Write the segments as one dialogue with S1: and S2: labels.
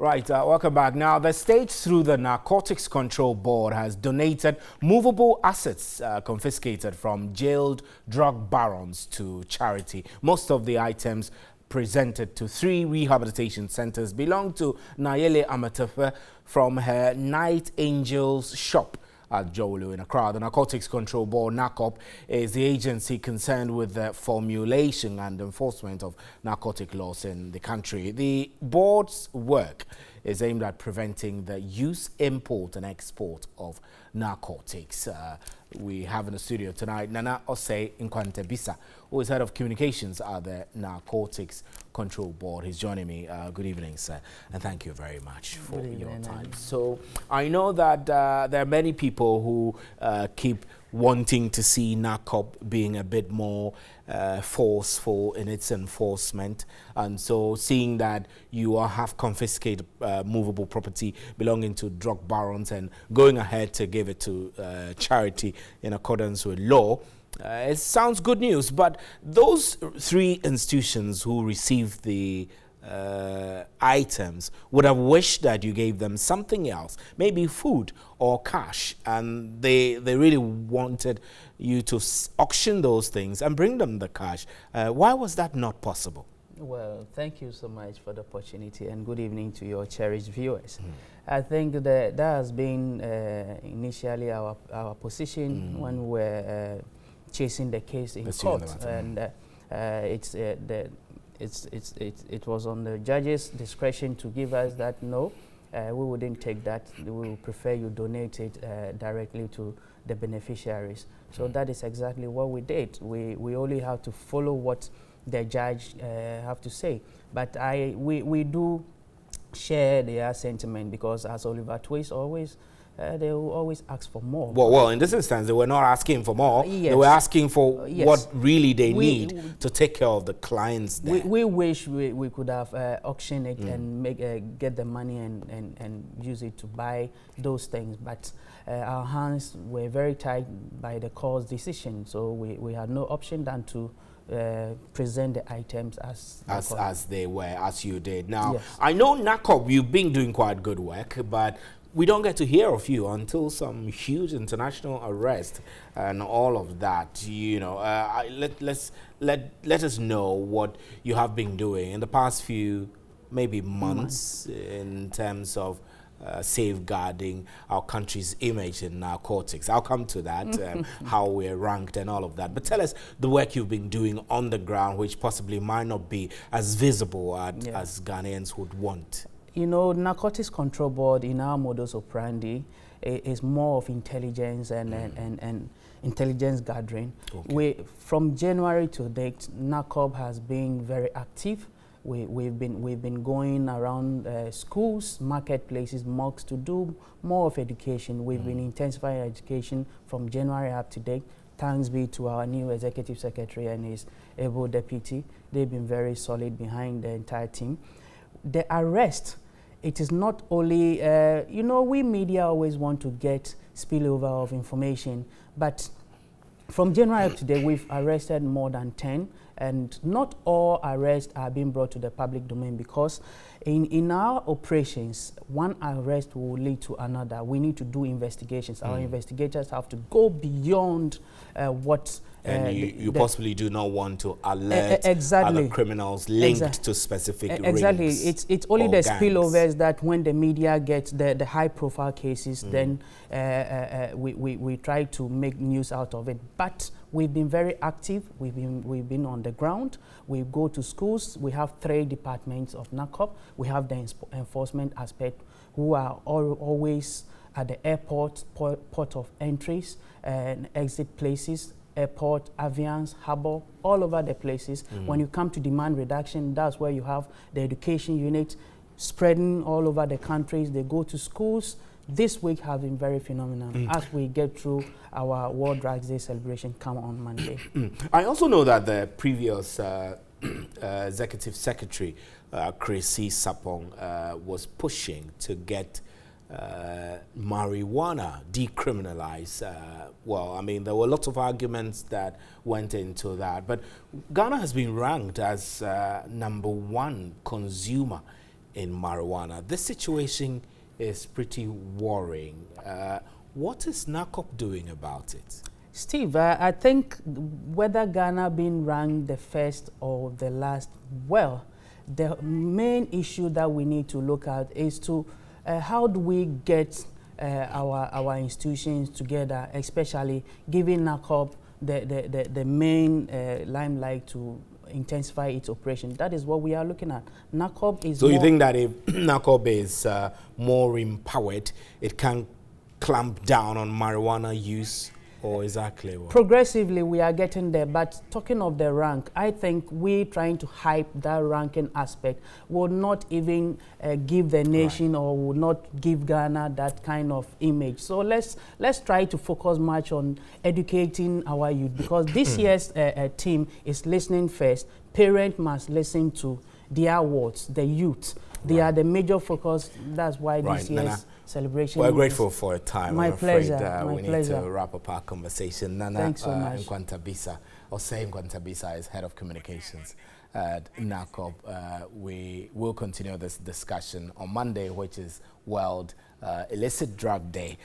S1: Right, welcome back. Now, the state, through the Narcotics Control Board, has donated movable assets confiscated from jailed drug barons to charity. Most of the items presented to 3 rehabilitation centers belong to Nayele Amatefe from her Night Angels shop at Jowolu in Accra. The Narcotics Control Board, NACOP, is the agency concerned with the formulation and enforcement of narcotic laws in the country. The board's work is aimed at preventing the use, import and export of narcotics. We have in the studio tonight Nana Osei Nkwantebisa, who is head of communications at the Narcotics Control Board. He's joining me. Good evening, sir, and thank you very much for your time. So I know that there are many people who keep wanting to see NACOP being a bit more forceful in its enforcement, and so seeing that you have confiscated movable property belonging to drug barons and going ahead to give it to charity in accordance with law, it sounds good news. But those 3 institutions who received the items would have wished that you gave them something else, maybe food or cash, and they really wanted you to auction those things and bring them the cash. Why was that not possible?
S2: Well, thank you so much for the opportunity, and good evening to your cherished viewers. I think that has been initially our position when we were chasing the case in court, and it was on the judge's discretion to give us that no, we wouldn't take that. We would prefer you donate it directly to the beneficiaries. So that is exactly what we did. We only have to follow what the judge have to say. But we do share their sentiment, because as Oliver Twist always, they will always ask for more.
S1: Well, in this instance, they were not asking for more. Yes. They were asking for what really they need to take care of the clients there.
S2: We wish we could have auctioned it and get the money and use it to buy those things. But our hands were very tight by the court's decision. So we had no option than to present the items as
S1: they were, as you did. Now, yes. I know NACOP, you've been doing quite good work, but we don't get to hear of you until some huge international arrest and all of that. You know, let us know what you have been doing in the past few maybe months in terms of safeguarding our country's image in narcotics. I'll come to that, how we're ranked and all of that. But tell us the work you've been doing on the ground, which possibly might not be as visible as Ghanaians would want.
S2: You know, Narcotics Control Board, in our modus operandi, is more of intelligence and intelligence gathering. Okay. From January to date, NACOP has been very active. We've been going around schools, marketplaces, mosques to do more of education. We've been intensifying education from January up to date. Thanks be to our new executive secretary and his able deputy. They've been very solid behind the entire team. The arrest, it is not only, you know, we media always want to get spillover of information, but from January up to date, we've arrested more than 10, and not all arrests are being brought to the public domain, because in our operations, one arrest will lead to another. We need to do investigations. Our investigators have to go beyond what
S1: and you possibly do not want to alert other criminals linked to specific rings.
S2: Exactly. It's only the spillovers that when the media gets the high-profile cases, then we try to make news out of it. But we've been very active. We've been on the ground. We go to schools. We have 3 departments of NACOP. We have the enforcement aspect, who are always at the airport, port of entries and exit places, airport, avians, harbour, all over the places. When you come to demand reduction, that's where you have the education unit spreading all over the countries. They go to schools. This week has been very phenomenal as we get through our World Drugs Day celebration come on Monday.
S1: I also know that the previous executive secretary, Chrissy Sapong, was pushing to get marijuana decriminalized. Well, I mean, there were lots of arguments that went into that, but Ghana has been ranked as #1 consumer in marijuana. This situation is pretty worrying. What is NACOP doing about it?
S2: Steve, I think whether Ghana being ranked the first or the last, well, the main issue that we need to look at is to how do we get our institutions together, especially giving NACOP the main limelight to intensify its operation. That is what we are looking at. NACOP is. So
S1: you think that if NACOP is more empowered, it can clamp down on marijuana use? Or exactly what?
S2: Progressively, we are getting there. But talking of the rank, I think we trying to hype that ranking aspect will not even give the nation or will not give Ghana that kind of image. So let's try to focus much on educating our youth, because this year's team is listening first. Parents must listen to their words, the youth. They are the major focus. That's why this year's celebration.
S1: We're grateful for a time.
S2: My pleasure.
S1: We need to wrap up our conversation. Nana,
S2: thanks so much.
S1: Nkwantabisa, or say Nkwantabisa, is head of communications at NACOP. We will continue this discussion on Monday, which is World Illicit Drug Day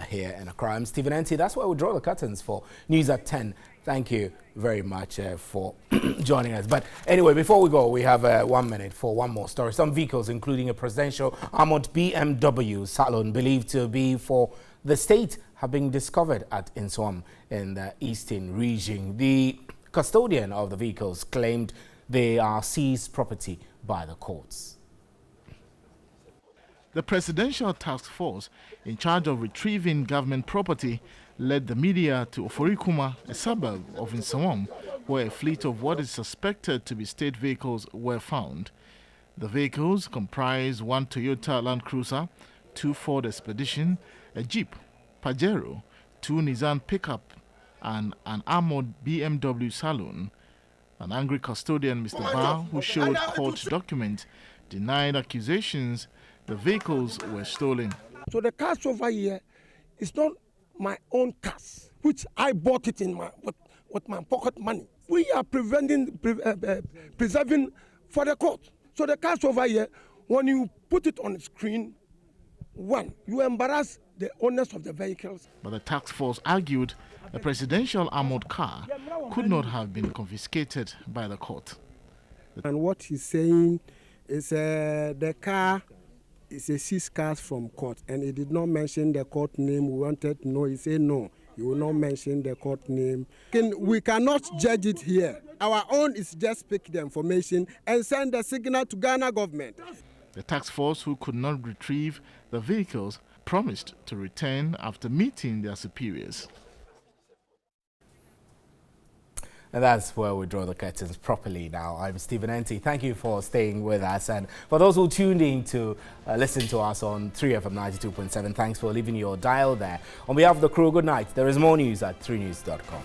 S1: here in Accra. I'm Stephen Enti. That's why we draw the curtains for News at 10. Thank you very much for joining us. But anyway, before we go, we have 1 minute for one more story. Some vehicles, including a presidential armored BMW salon believed to be for the state, have been discovered at Inswam in the eastern region. The custodian of the vehicles claimed they are seized property by the courts.
S3: The Presidential Task Force in charge of retrieving government property led the media to Oforikuma, a suburb of Nsawam, where a fleet of what is suspected to be state vehicles were found. The vehicles comprise one Toyota Land Cruiser, two Ford Expedition, a Jeep, Pajero, two Nissan pickup, and an armored BMW saloon. An angry custodian, Mr. Ba, who showed court documents, denied accusations the vehicles were stolen.
S4: So the cars over here is not my own cars, which I bought it in with my pocket money. We are preserving for the court. So the cars over here, when you put it on the screen, one, you embarrass the owners of the vehicles.
S3: But the task force argued a presidential armored car could not have been confiscated by the court.
S4: And what he's saying is the car is a seized cars from court, and he did not mention the court name. We wanted to know. He said no, he will not mention the court name. We cannot judge it here. Our own is just pick the information and send the signal to Ghana government.
S3: The task force, who could not retrieve the vehicles, promised to return after meeting their superiors.
S1: And that's where we draw the curtains properly now. I'm Stephen Enti. Thank you for staying with us. And for those who tuned in to listen to us on 3FM 92.7, thanks for leaving your dial there. On behalf of the crew, good night. There is more news at 3news.com.